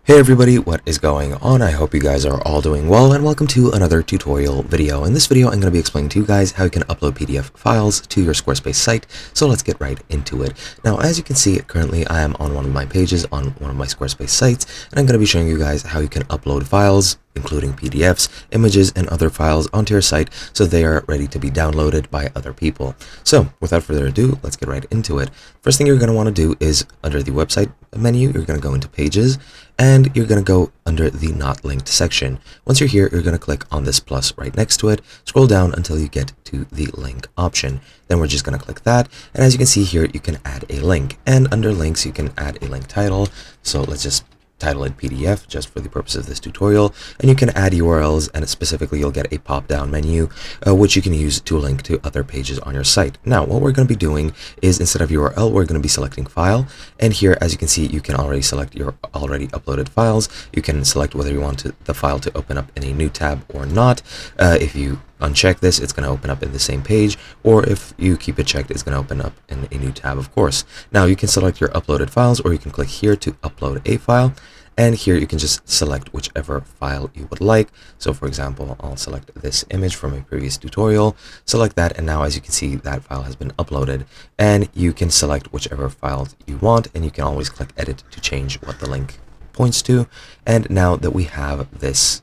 Hey everybody, what is going on? I hope you guys are all doing well, and welcome to another tutorial video. In this video, I'm going to be explaining to you guys how you can upload PDF files to your Squarespace site, so let's get right into it. Now, as you can see, currently I am on one of my pages on one of my Squarespace sites, and I'm going to be showing you guys how you can upload files, including PDFs, images, and other files onto your site so they are ready to be downloaded by other people. So, without further ado, let's get right into it. First thing you're going to want to do is, under the website menu, you're going to go into Pages, and you're going to go under the Not Linked section. Once you're here, you're going to click on this plus right next to it, scroll down until you get to the link option. Then we're just going to click that, and as you can see here, you can add a link, and under links, you can add a link title. So let's just title it PDF just for the purpose of this tutorial, and you can add URLs, and specifically you'll get a pop-down menu which you can use to link to other pages on your site. Now what we're going to be doing is, instead of URL, we're going to be selecting file, and here as you can see, you can already select your already uploaded files. You can select whether you want the file to open up in a new tab or not. If you uncheck this, it's going to open up in the same page, or if you keep it checked, it's going to open up in a new tab, of course. Now you can select your uploaded files, or you can click here to upload a file, and here you can just select whichever file you would like. So for example, I'll select this image from a previous tutorial, select that, and now as you can see, that file has been uploaded, and you can select whichever file you want, and you can always click edit to change what the link points to. And now that we have this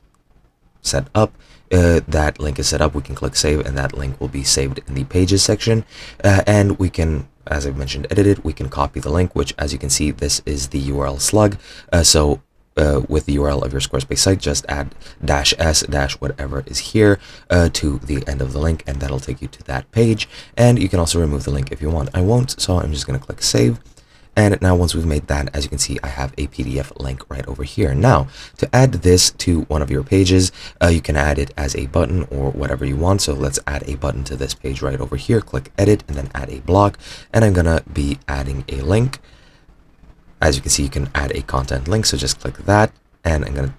set up, that link is set up, we can click save, and that link will be saved in the pages section, and we can, as I've mentioned, edit it. We can copy the link, which as you can see, this is the URL slug. With the URL of your Squarespace site, just add -s whatever is here to the end of the link, and that'll take you to that page. And you can also remove the link if you want. I won't, so I'm just going to click save. And now once we've made that, as you can see, I have a PDF link right over here. Now, to add this to one of your pages, you can add it as a button or whatever you want. So let's add a button to this page right over here. Click edit and then add a block. And I'm going to be adding a link. As you can see, you can add a content link. So just click that. And I'm going to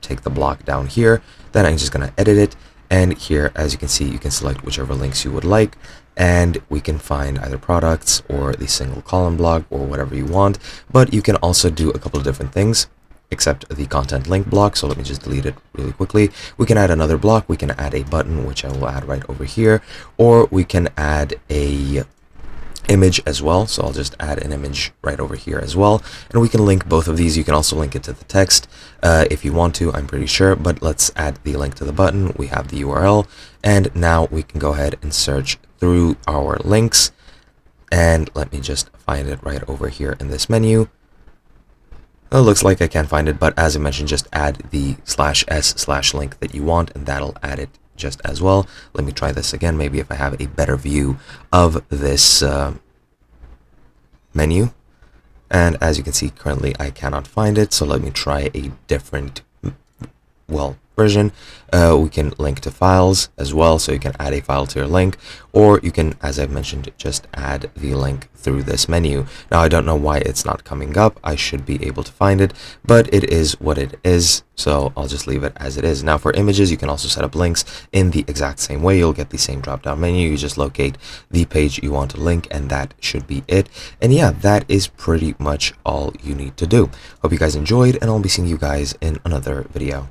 take the block down here. Then I'm just going to edit it. And here, as you can see, you can select whichever links you would like, and we can find either products or the single column block or whatever you want. But you can also do a couple of different things, except the content link block. So let me just delete it really quickly. We can add another block. We can add a button, which I will add right over here, or we can add a image as well. So I'll just add an image right over here as well, and we can link both of these. You can also link it to the text if you want to, I'm pretty sure, but let's add the link to the button. We have the URL, and now we can go ahead and search through our links, and let me just find it right over here in this menu. It looks like I can't find it, but as I mentioned, just add the /s/link that you want, and that'll add it just as well. Let me try this again, maybe if I have a better view of this menu. And as you can see, currently I cannot find it, so let me try a different version. We can link to files as well, so you can add a file to your link, or you can, as I've mentioned, just add the link through this menu. Now I don't know why it's not coming up. I should be able to find it, but it is what it is, so I'll just leave it as it is. Now for images, you can also set up links in the exact same way. You'll get the same drop down menu. You just locate the page you want to link, and that should be it. And yeah, that is pretty much all you need to do. Hope you guys enjoyed, and I'll be seeing you guys in another video.